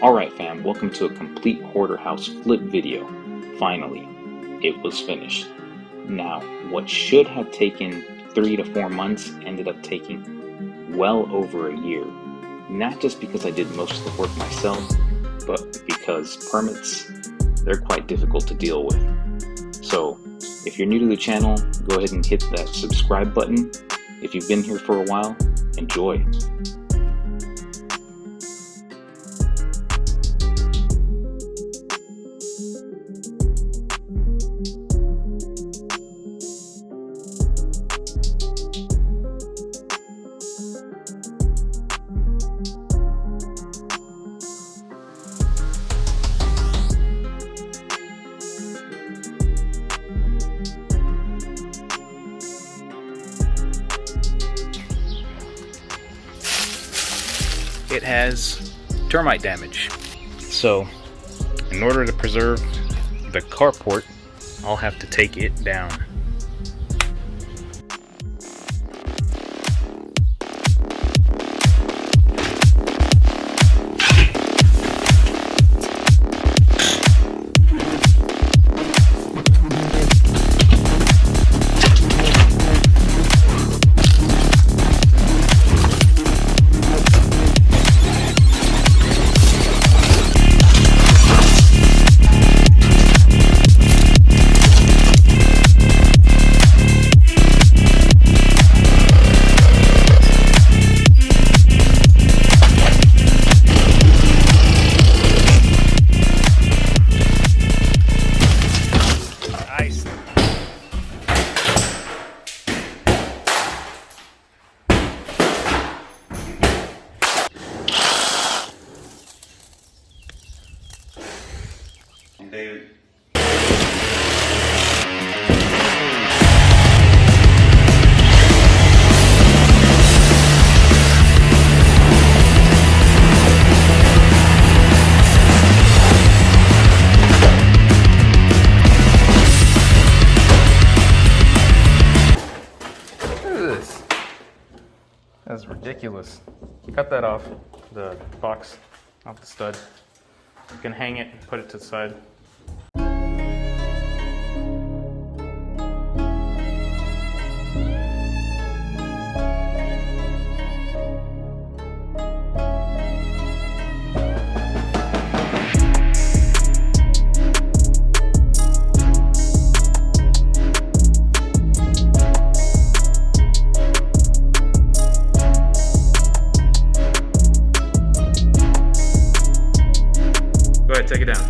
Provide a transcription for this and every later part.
Alright fam, welcome to a complete hoarder house flip video. Finally, it was finished. Now, what should have taken 3 to 4 months ended up taking well over a year. Not just because I did most of the work myself, but because permits, they're quite difficult to deal with. So, if you're new to the channel, go ahead and hit that subscribe button. If you've been here for a while, enjoy. It has termite damage, so in order to preserve the carport, I'll have to take it down. David. Look at this. That's ridiculous. Cut that off the box, off the stud. You can hang it and put it to the side. Go ahead, take it down.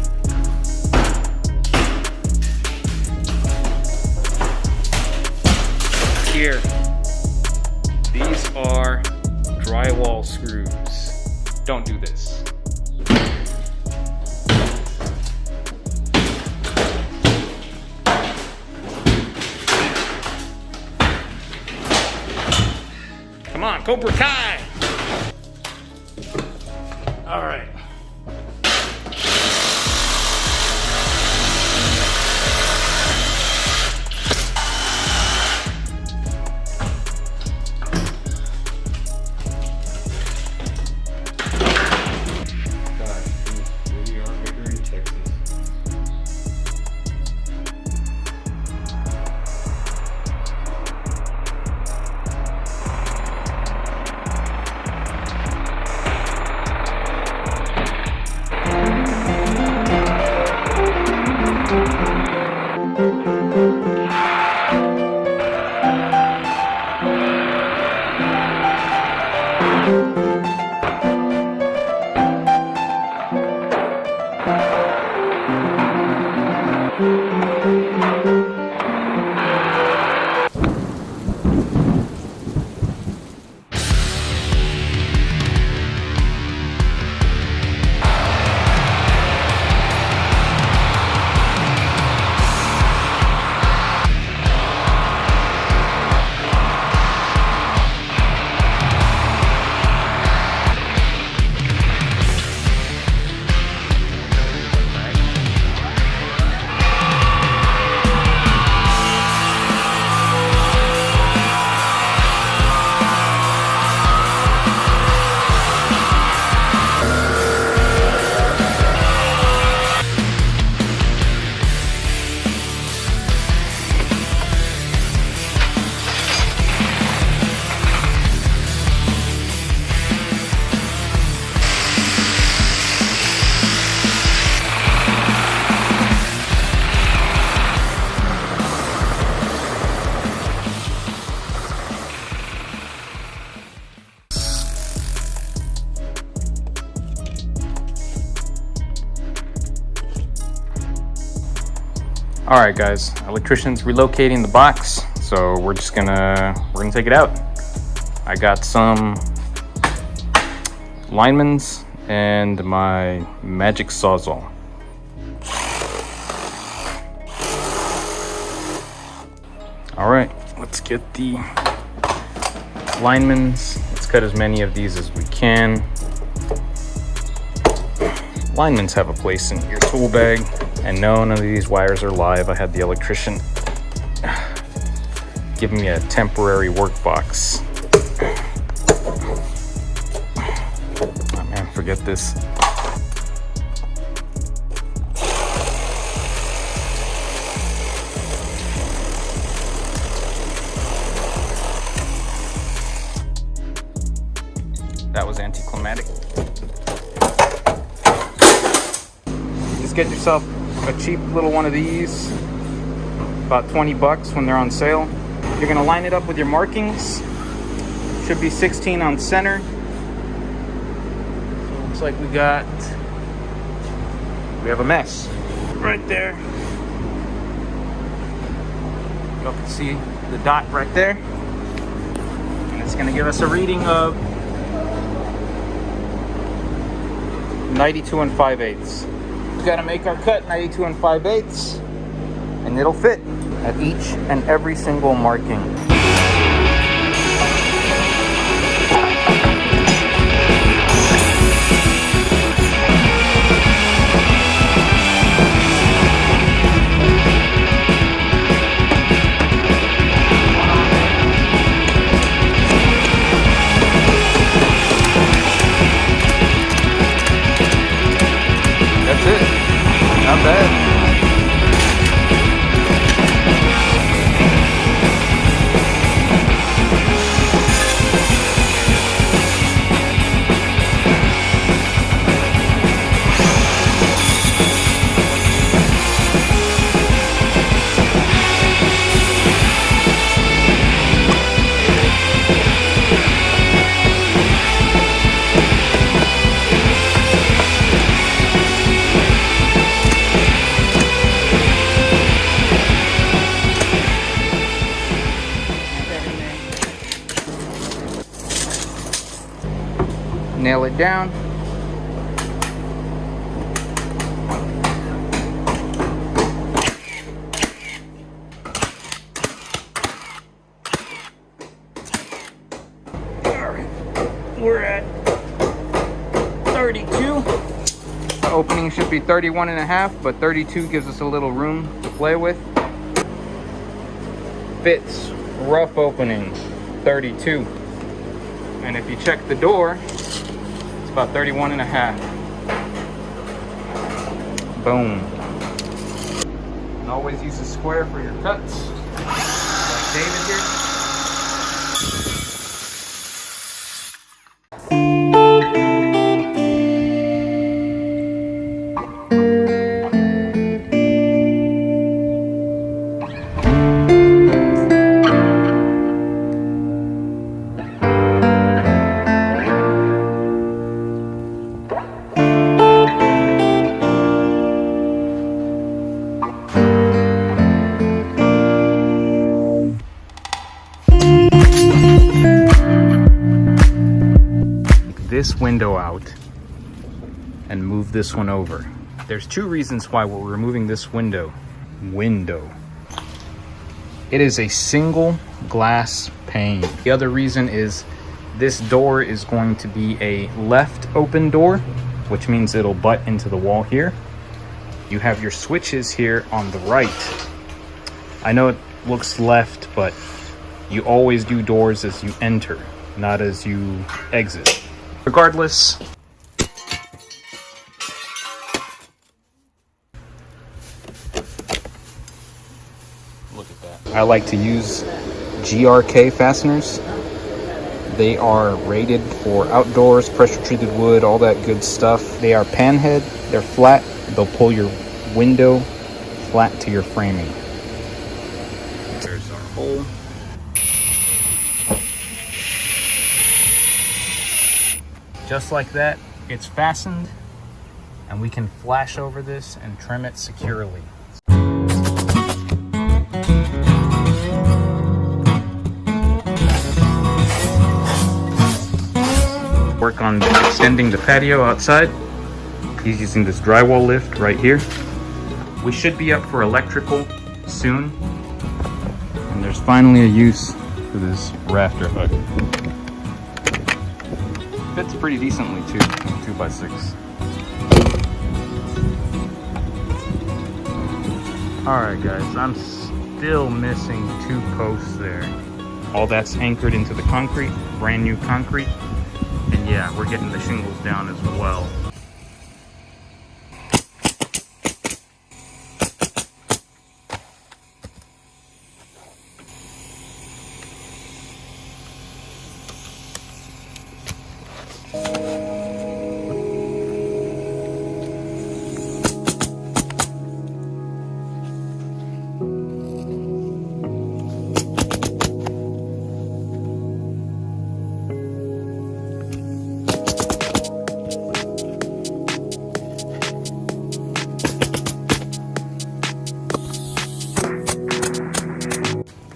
Here, these are drywall screws. Don't do this. Come on, Cobra Kai! All right. All right, guys, electrician's relocating the box, so we're gonna take it out. I got some linemen's and my magic sawzall. All right, let's get the linemen's. Let's cut as many of these as we can. Linemen's have a place in your tool bag. And no, none of these wires are live. I had the electrician give me a temporary work box. Oh man, forget this. That was anticlimactic. Just get yourself a cheap little one of these, about 20 bucks when they're on sale. You're gonna line it up with your markings. Should be 16 on center. So it looks like we have a mess right there. You all can see the dot right there. And it's gonna give us a reading of 92 5/8. Got to make our cut 92 5/8, and it'll fit at each and every single marking. That's it. Not bad. Nail it down. All right, we're at 32. The opening should be 31 and a half, but 32 gives us a little room to play with. Fits rough opening 32. And if you check the door, about 31 and a half. Boom. And always use a square for your cuts. Like David here. This window out and move this one over. There's two reasons why we're removing this window. It is a single glass pane. The other reason is this door is going to be a left open door, which means it'll butt into the wall here. You have your switches here on the right. I know it looks left, but you always do doors as you enter, not as you exit. Regardless, look at that. I like to use GRK fasteners. They are rated for outdoors, pressure treated wood, all that good stuff. They are panhead, they're flat, they'll pull your window flat to your framing. There's our hole. Just like that, it's fastened, and we can flash over this and trim it securely. work on extending the patio outside. He's using this drywall lift right here. We should be up for electrical soon. And there's finally a use for this rafter hook. Fits pretty decently too, 2x6. Alright guys, I'm still missing 2 posts there. All that's anchored into the concrete, brand new concrete. And yeah, we're getting the shingles down as well.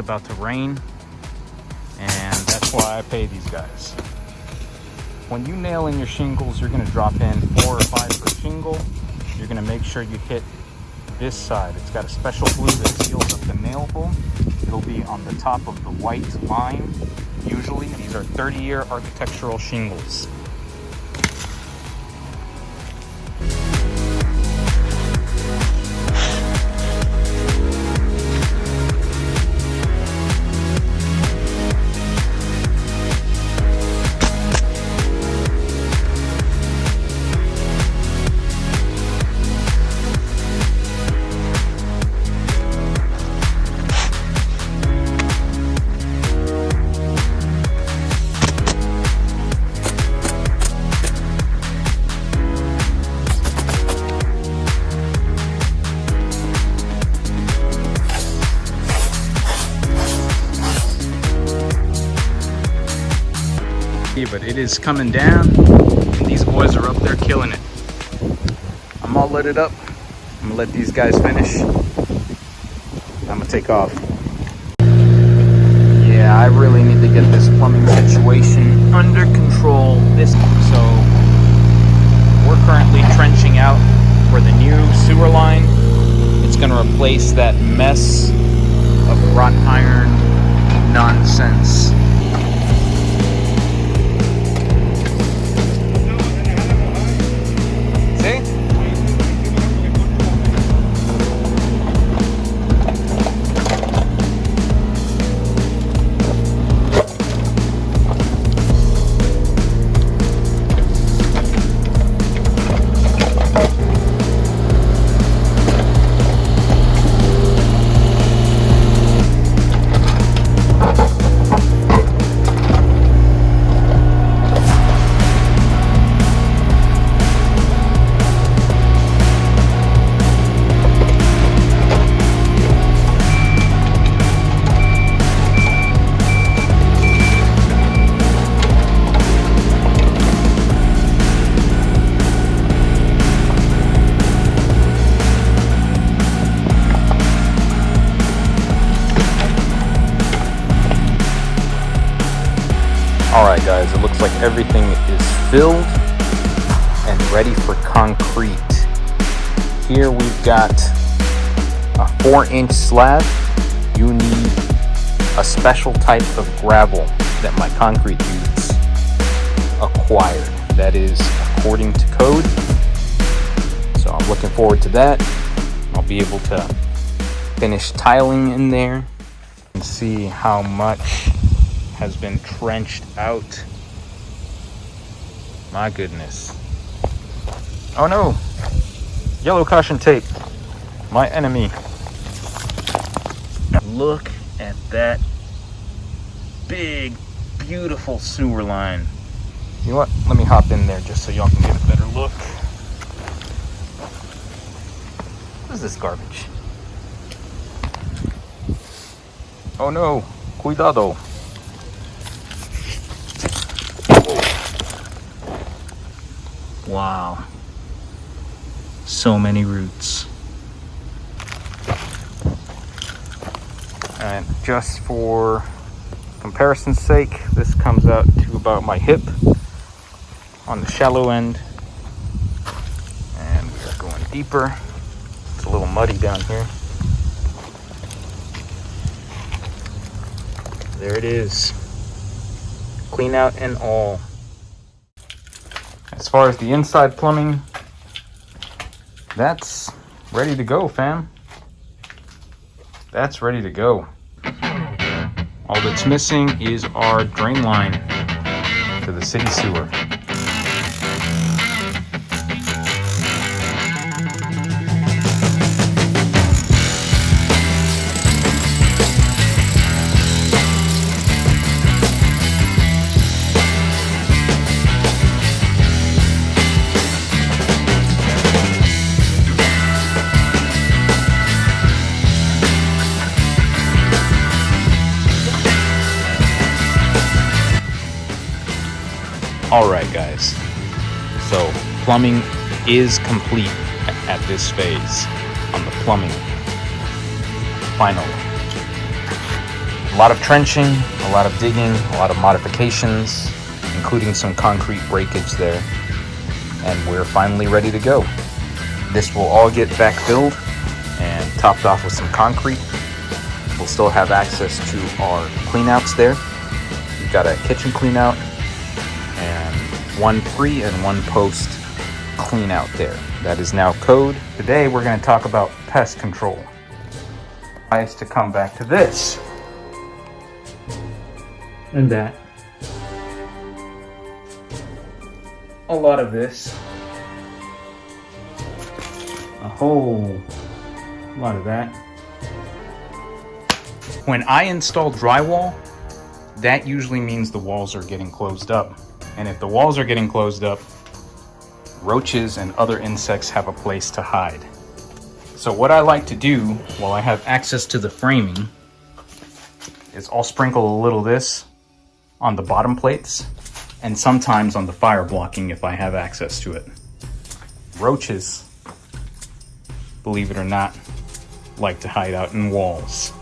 About to rain, and that's why I pay these guys. When you nail in your shingles, you're going to drop in 4 or 5 per shingle. You're going to make sure you hit this side. It's got a special glue that seals up the nail hole. It'll be on the top of the white line. Usually these are 30-year architectural shingles. But it is coming down, and these boys are up there killing it. I'm all lit up. I'm gonna let these guys finish. I'm gonna take off. Yeah, I really need to get this plumbing situation under control. So we're currently trenching out for the new sewer line. It's gonna replace that mess of wrought iron nonsense. Alright guys, it looks like everything is filled and ready for concrete. Here we've got a 4-inch slab. You need a special type of gravel that my concrete dudes acquired. That is according to code. So I'm looking forward to that. I'll be able to finish tiling in there and see how much has been trenched out. My goodness. Oh no! Yellow caution tape. My enemy. Look at that big, beautiful sewer line. You know what? Let me hop in there just so y'all can get a better look. What is this garbage? Oh no! Cuidado! Wow. So many roots. And just for comparison's sake, this comes out to about my hip. on the shallow end. And we are going deeper. It's a little muddy down here. There it is. Clean out and all. As far as the inside plumbing, that's ready to go, fam. That's ready to go. All that's missing is our drain line to the city sewer. All right, guys, so plumbing is complete at this phase on the plumbing. Finally, a lot of trenching, a lot of digging, a lot of modifications, including some concrete breakage there, and we're finally ready to go. This will all get backfilled and topped off with some concrete. We'll still have access to our cleanouts there. We've got a kitchen cleanout and one pre and one post clean out there. That is now code. Today we're going to talk about pest control. Nice to come back to this and that. A lot of this. A whole lot of that. When I install drywall, that usually means the walls are getting closed up. And if the walls are getting closed up, roaches and other insects have a place to hide. So what I like to do while I have access to the framing is I'll sprinkle a little of this on the bottom plates and sometimes on the fire blocking if I have access to it. Roaches, believe it or not, like to hide out in walls.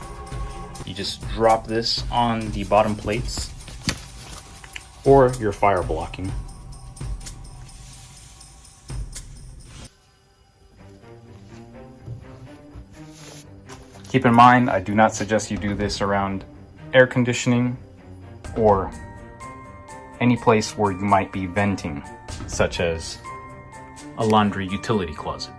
You just drop this on the bottom plates or your fire blocking. Keep in mind, I do not suggest you do this around air conditioning or any place where you might be venting, such as a laundry utility closet.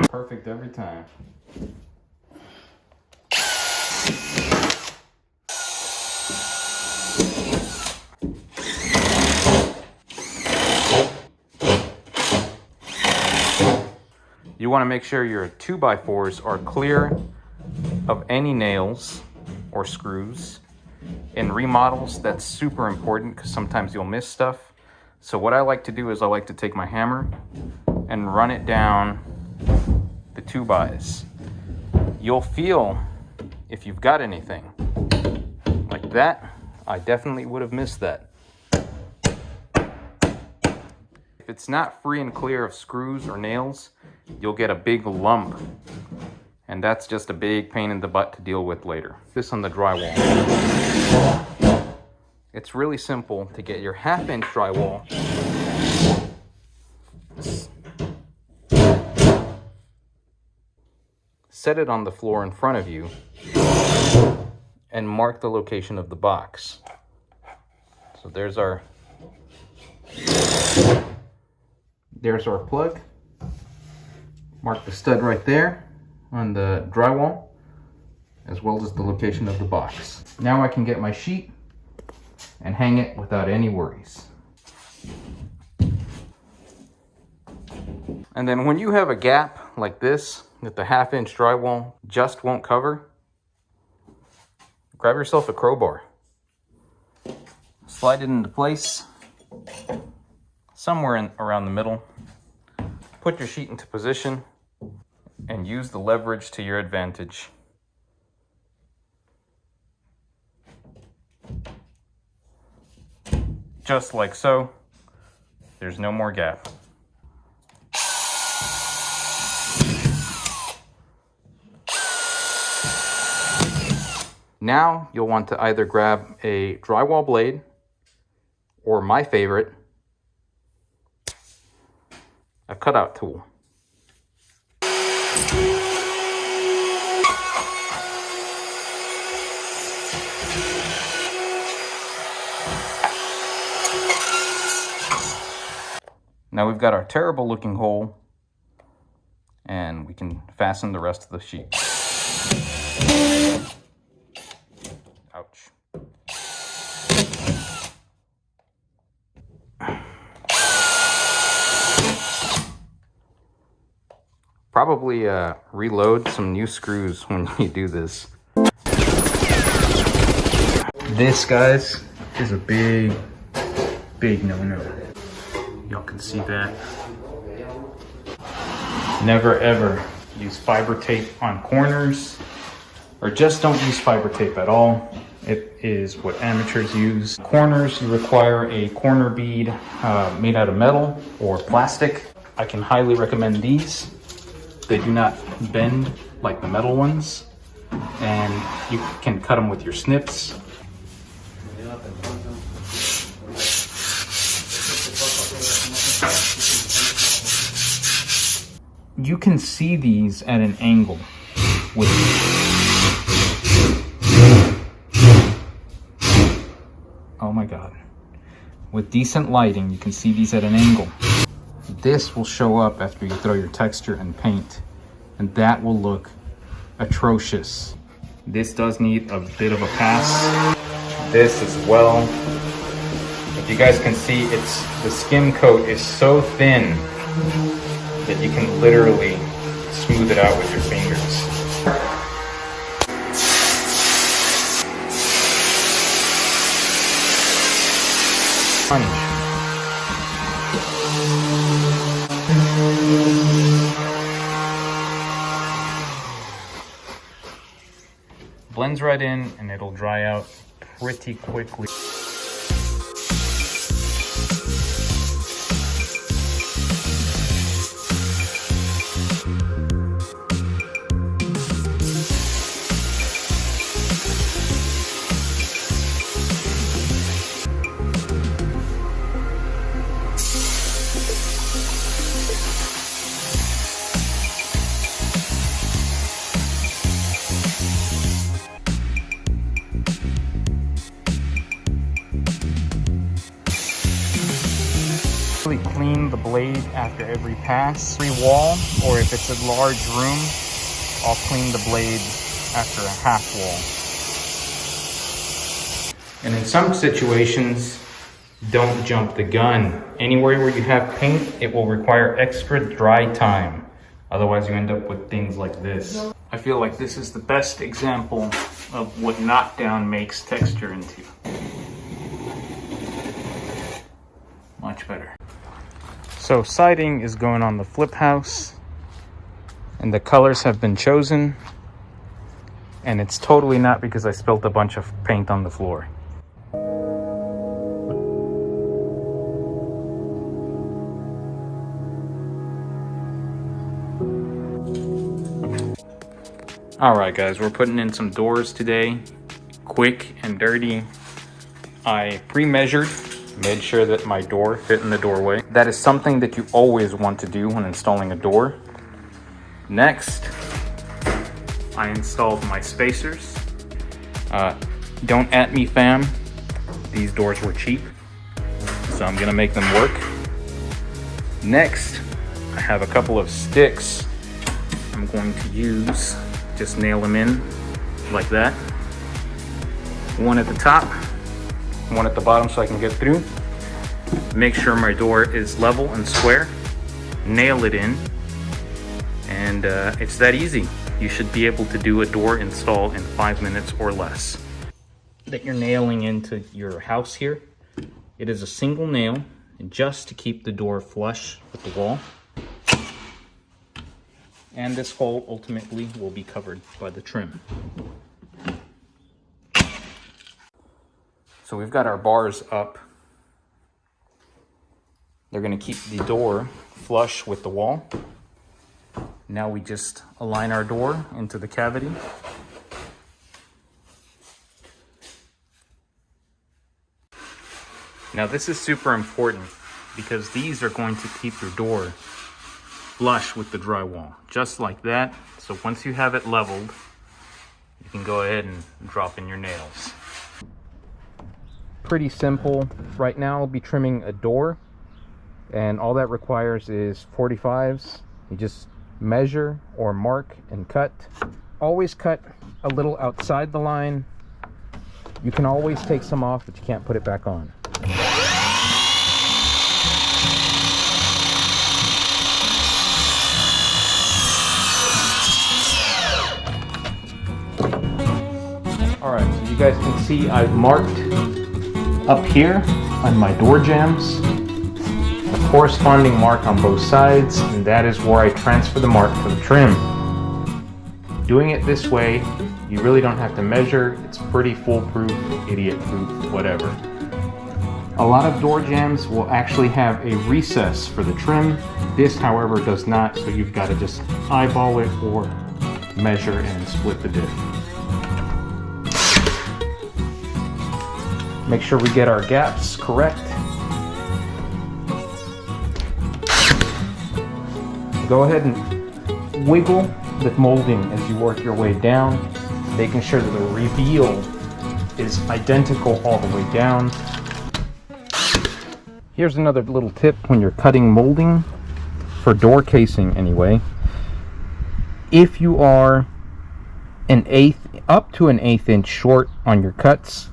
Perfect every time. You want to make sure your 2x4s are clear of any nails or screws. In remodels, that's super important because sometimes you'll miss stuff. So what I like to do is I like to take my hammer and run it down the 2x's. You'll feel if you've got anything like that. I definitely would have missed that. If it's not free and clear of screws or nails, you'll get a big lump, and that's just a big pain in the butt to deal with later. This on the drywall. It's really simple to get your 1/2-inch drywall. Set it on the floor in front of you and mark the location of the box. So there's our plug. Mark the stud right there on the drywall, as well as the location of the box. Now I can get my sheet and hang it without any worries. And then when you have a gap like this that the 1/2-inch drywall just won't cover, grab yourself a crowbar. Slide it into place somewhere around the middle. Put your sheet into position and use the leverage to your advantage. just like so. There's no more gap. Now you'll want to either grab a drywall blade or my favorite, a cutout tool. Now we've got our terrible looking hole, and we can fasten the rest of the sheet. Ouch. Probably reload some new screws when you do this. This, guys, is a big no-no. Y'all can see that. Never ever use fiber tape on corners, or just don't use fiber tape at all. It is what amateurs use. Corners, you require a corner bead made out of metal or plastic. I can highly recommend these. They do not bend like the metal ones, and you can cut them with your snips. You can see these at an angle with oh my god. With decent lighting, you can see these at an angle. This will show up after you throw your texture and paint, and that will look atrocious. This does need a bit of a pass. This as well. If you guys can see, the skim coat is so thin that you can literally smooth it out with your fingers. Blends right in, and it'll dry out pretty quickly. Clean the blade after every pass. Every wall, or if it's a large room, I'll clean the blade after a half wall. And in some situations, don't jump the gun. Anywhere where you have paint, it will require extra dry time. Otherwise you end up with things like this. I feel like this is the best example of what knockdown makes texture into. Much better. So siding is going on the flip house, and the colors have been chosen, and it's totally not because I spilled a bunch of paint on the floor. Alright guys, we're putting in some doors today, quick and dirty. I pre-measured, made sure that my door fit in the doorway. That is something that you always want to do when installing a door. Next, I installed my spacers. Don't at me, fam. These doors were cheap, so I'm gonna make them work. Next, I have a couple of sticks I'm going to use. Just nail them in like that. One at the top, one at the bottom so I can get through. Make sure my door is level and square. Nail it in. And it's that easy. You should be able to do a door install in 5 minutes or less. That you're nailing into your house here. It is a single nail, just to keep the door flush with the wall. And this hole ultimately will be covered by the trim. So we've got our bars up. They're going to keep the door flush with the wall. Now we just align our door into the cavity. Now this is super important because these are going to keep your door flush with the drywall, just like that. So once you have it leveled, you can go ahead and drop in your nails. Pretty simple. Right now I'll be trimming a door, and all that requires is 45s. You just measure or mark and cut. Always cut a little outside the line. You can always take some off, but you can't put it back on. Alright, so you guys can see I've marked up here on my door jambs a corresponding mark on both sides, and that is where I transfer the mark to the trim. Doing it this way, you really don't have to measure. It's pretty foolproof, idiot-proof, whatever. A lot of door jambs will actually have a recess for the trim. This, however, does not, so you've got to just eyeball it or measure and split the diff. Make sure we get our gaps correct. Go ahead and wiggle the molding as you work your way down, making sure that the reveal is identical all the way down. Here's another little tip when you're cutting molding, for door casing anyway. If you are up to an eighth inch short on your cuts,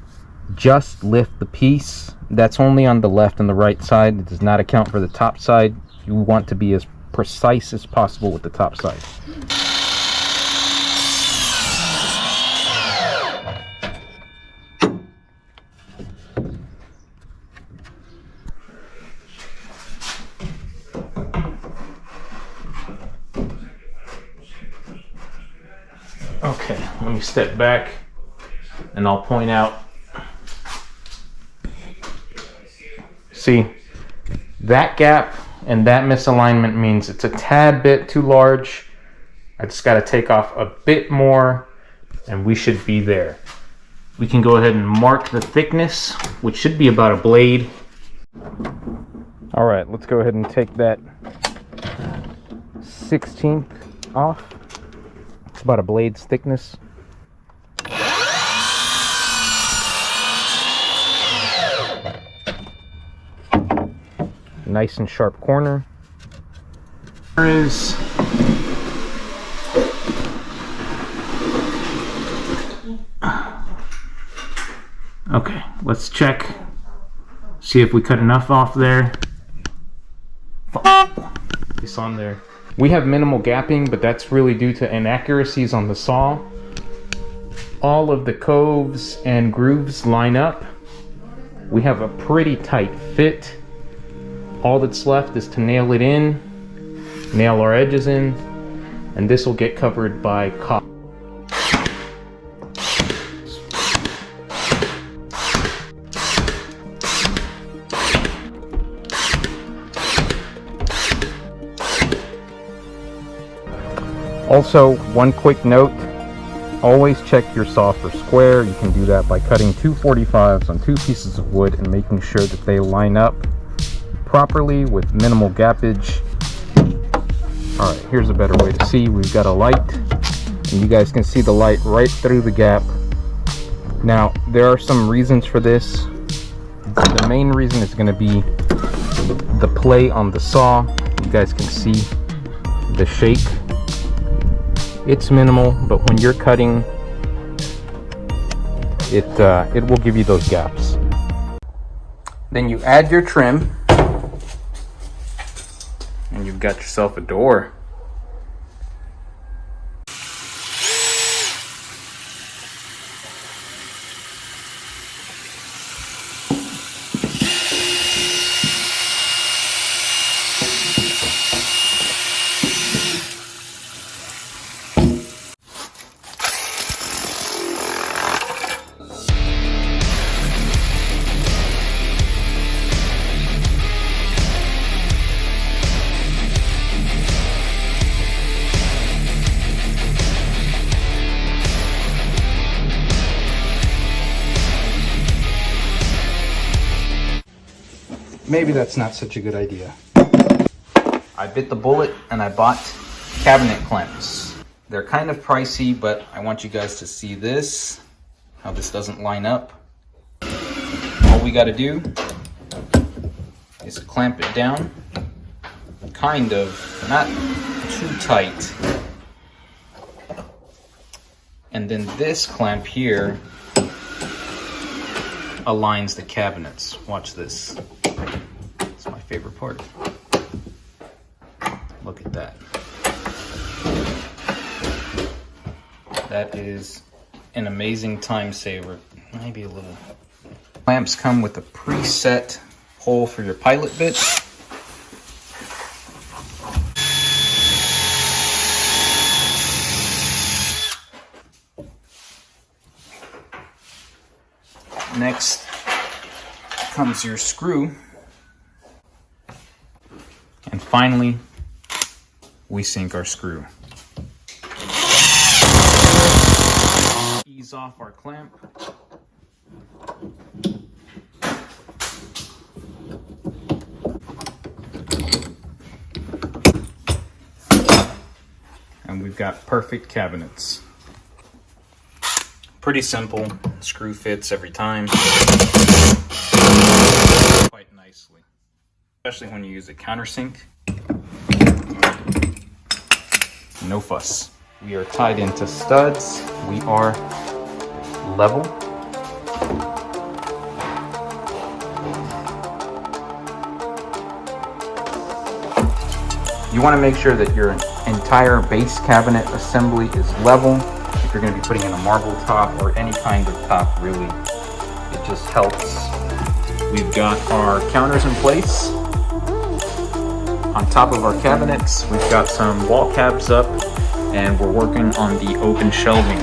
just lift the piece. That's only on the left and the right side. It does not account for the top side. You want to be as precise as possible with the top side. Okay, let me step back and I'll point out. See, that gap and that misalignment means it's a tad bit too large. I just got to take off a bit more and we should be there. We can go ahead and mark the thickness, which should be about a blade. All right, let's go ahead and take that 1/16 off. It's about a blade's thickness. Nice and sharp corner. There is okay, let's check, see if we cut enough off there. It's on there. We have minimal gapping, but that's really due to inaccuracies on the saw. All of the coves and grooves line up. We have a pretty tight fit. All that's left is to nail it in, nail our edges in, and this will get covered by copper. Also, one quick note, always check your saw for square. You can do that by cutting 2 45s on 2 pieces of wood and making sure that they line up properly with minimal gappage. All right, here's a better way to see. We've got a light, and you guys can see the light right through the gap. Now, there are some reasons for this. The main reason is going to be the play on the saw. You guys can see the shake. It's minimal, but when you're cutting, it will give you those gaps. Then you add your trim, and you've got yourself a door. maybe that's not such a good idea. I bit the bullet and I bought cabinet clamps. They're kind of pricey, but I want you guys to see this, how this doesn't line up. All we gotta do is clamp it down, kind of, not too tight. And then this clamp here aligns the cabinets. Watch this. It's my favorite part. Look at that. That is an amazing time saver. Maybe a little. Clamps come with a preset hole for your pilot bit. Next comes your screw. And finally, we sink our screw. Ease off our clamp. And we've got perfect cabinets. Pretty simple, screw fits every time. Quite nicely, especially when you use a countersink. No fuss. We are tied into studs. We are level. You want to make sure that your entire base cabinet assembly is level. If you're going to be putting in a marble top or any kind of top, really, it just helps. We've got our counters in place. On top of our cabinets, we've got some wall cabs up, and we're working on the open shelving.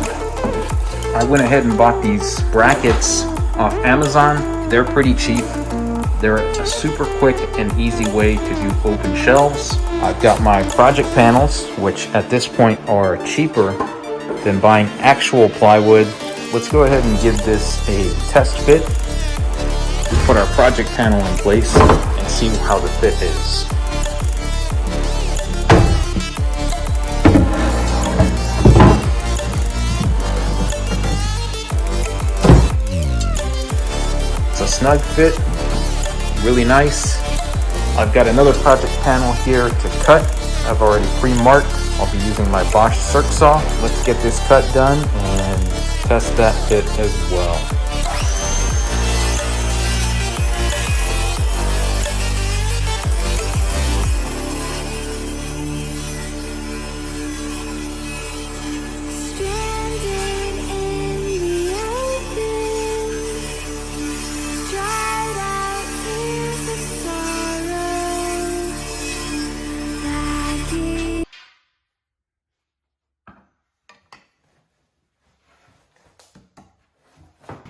I went ahead and bought these brackets off Amazon. They're pretty cheap. They're a super quick and easy way to do open shelves. I've got my project panels, which at this point are cheaper than buying actual plywood. Let's go ahead and give this a test fit. Put our project panel in place and see how the fit is. It's a snug fit, really nice. I've got another project panel here to cut. I've already pre-marked. I'll be using my Bosch circ saw. Let's get this cut done and test that fit as well.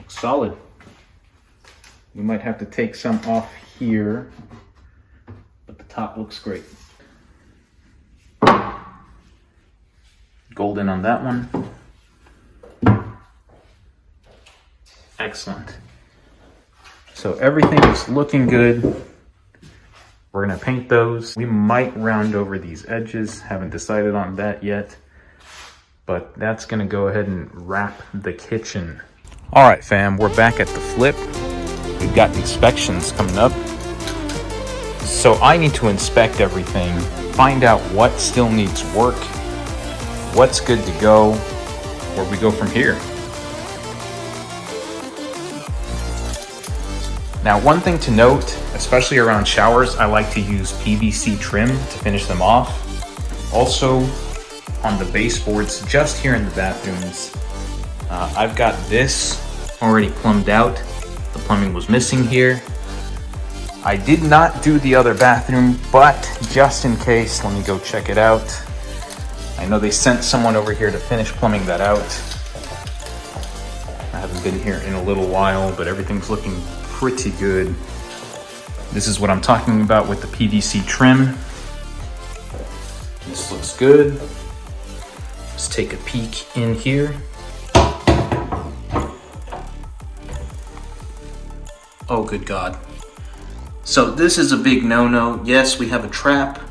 Solid. You might have to take some off here, but the top looks great. Golden on that one. Excellent. So everything is looking good. We're gonna paint those. We might round over these edges. Haven't decided on that yet, but that's gonna go ahead and wrap the kitchen. All right, fam, we're back at the flip. We've got inspections coming up. So I need to inspect everything, find out what still needs work, what's good to go, where we go from here. Now, one thing to note, especially around showers, I like to use PVC trim to finish them off. Also, on the baseboards, just here in the bathrooms, I've got this already plumbed out. The plumbing was missing here. I did not do the other bathroom, but just in case, let me go check it out. I know they sent someone over here to finish plumbing that out. I haven't been here in a little while, but everything's looking pretty good. This is what I'm talking about with the PVC trim. This looks good. Let's take a peek in here. Oh, good God. So this is a big no-no. Yes, we have a trap,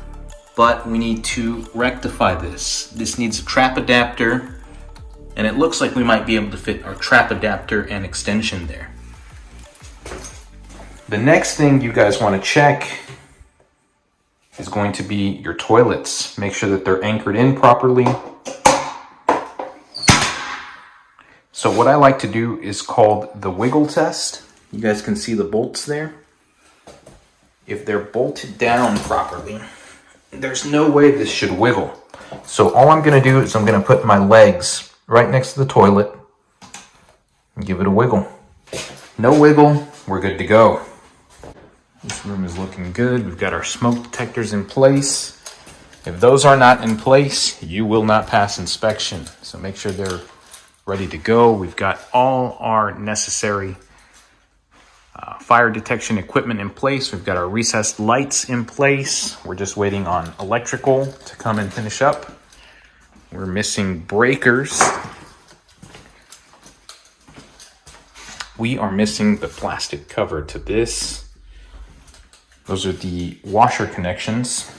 but we need to rectify this. This needs a trap adapter, and it looks like we might be able to fit our trap adapter and extension there. The next thing you guys want to check is going to be your toilets. Make sure that they're anchored in properly. So what I like to do is called the wiggle test. You guys can see the bolts there. If they're bolted down properly, there's no way this should wiggle. So all I'm gonna do is I'm gonna put my legs right next to the toilet and give it a wiggle. No wiggle, we're good to go. This room is looking good. We've got our smoke detectors in place. If those are not in place, you will not pass inspection. So make sure they're ready to go. We've got all our necessary fire detection equipment in place. We've got our recessed lights in place. We're just waiting on electrical to come and finish up. We're missing breakers. We are missing the plastic cover to this. Those are the washer connections.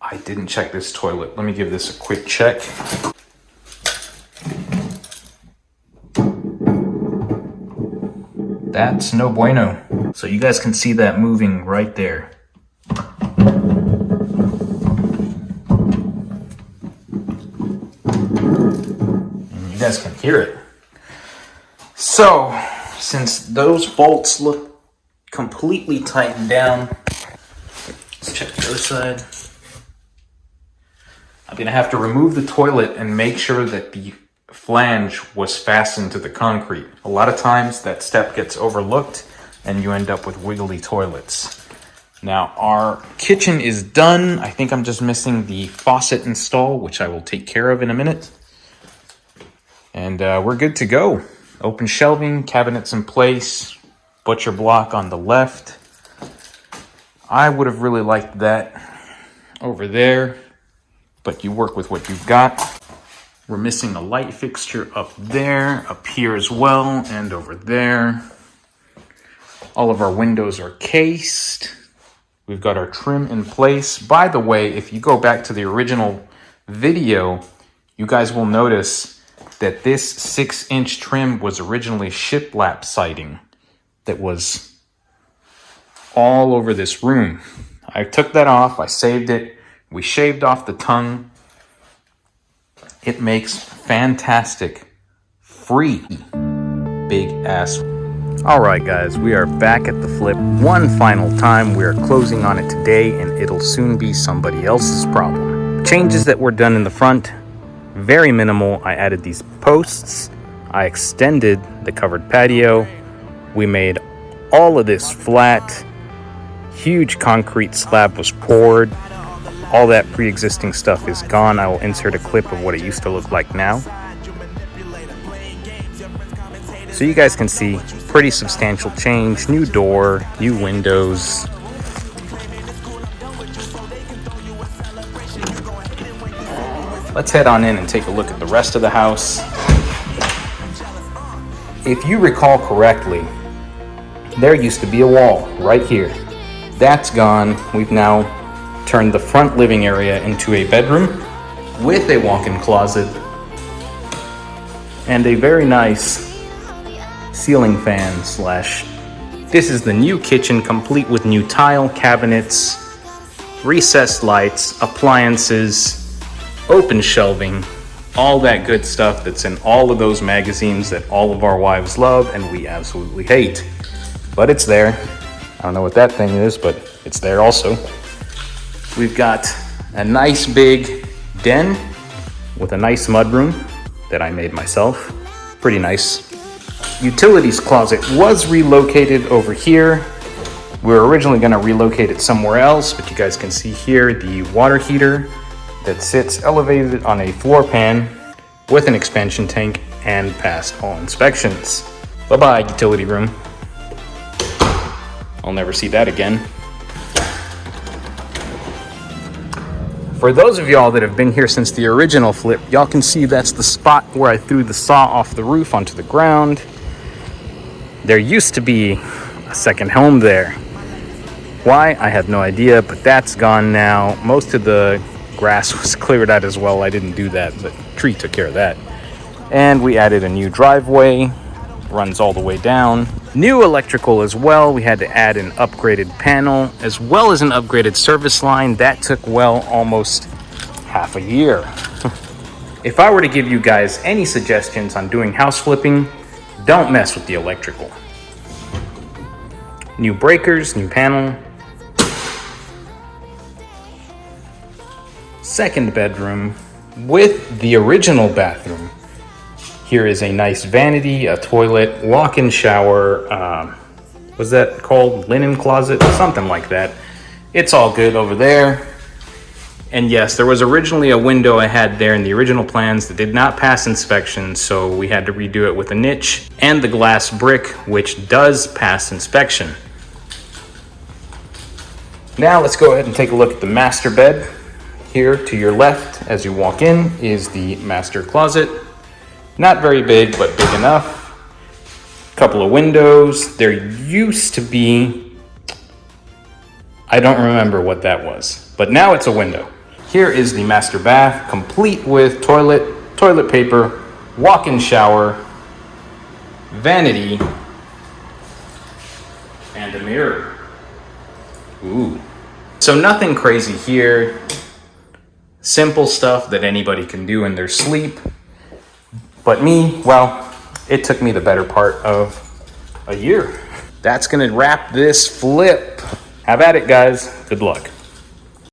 I didn't check this toilet. Let me give this a quick check. That's no bueno. So you guys can see that moving right there. And you guys can hear it. So, since those bolts look completely tightened down, let's check the other side. I'm gonna have to remove the toilet and make sure that the flange was fastened to the concrete. A lot of times that step gets overlooked and you end up with wiggly toilets. Now our kitchen is done. I think I'm just missing the faucet install, which I will take care of in a minute. And we're good to go. Open shelving, cabinets in place, butcher block on the left. I would have really liked that over there, but you work with what you've got. We're missing a light fixture up there, up here as well, and over there. All of our windows are cased. We've got our trim in place. By the way, if you go back to the original video, you guys will notice that this 6-inch trim was originally shiplap siding that was all over this room. I took that off, I saved it. We shaved off the tongue. It makes fantastic, free, big ass. All right, guys, we are back at the flip one final time. We are closing on it today, and it'll soon be somebody else's problem. Changes that were done in the front, very minimal. I added these posts. I extended the covered patio. We made all of this flat. Huge concrete slab was poured. All that pre-existing stuff is gone. I will insert a clip of what it used to look like now. So you guys can see, pretty substantial change. New door, new windows. Let's head on in and take a look at the rest of the house. If you recall correctly, there used to be a wall right here. That's gone. We've now turned the front living area into a bedroom with a walk-in closet and a very nice ceiling fan slash. This is the new kitchen, complete with new tile, cabinets, recessed lights, appliances, open shelving, all that good stuff that's in all of those magazines that all of our wives love and we absolutely hate. But it's there. I don't know what that thing is, but it's there also. We've got a nice big den with a nice mudroom that I made myself. Pretty nice. Utilities closet was relocated over here. We were originally going to relocate it somewhere else, but you guys can see here the water heater that sits elevated on a floor pan with an expansion tank and passed all inspections. Bye-bye, utility room. I'll never see that again. For those of y'all that have been here since the original flip, y'all can see that's the spot where I threw the saw off the roof onto the ground. There used to be a second home there. Why? I have no idea, but that's gone now. Most of the grass was cleared out as well. I didn't do that, but tree took care of that. And we added a new driveway, runs all the way down. New electrical as well. We had to add an upgraded panel as well as an upgraded service line. That took, well, almost half a year. If I were to give you guys any suggestions on doing house flipping, don't mess with the electrical. New breakers, new panel. Second bedroom with the original bathroom. Here is a nice vanity, a toilet, walk-in shower, what's that called? Linen closet, something like that. It's all good over there. And yes, there was originally a window I had there in the original plans that did not pass inspection, so we had to redo it with a niche and the glass brick, which does pass inspection. Now let's go ahead and take a look at the master bed. Here to your left as you walk in is the master closet. Not very big, but big enough. Couple of windows. There used to be, I don't remember what that was, but now it's a window. Here is the master bath, complete with toilet, toilet paper, walk-in shower, vanity, and a mirror. Ooh. So nothing crazy here. Simple stuff that anybody can do in their sleep. But me, well, it took me the better part of a year. That's gonna wrap this flip. Have at it, guys. Good luck.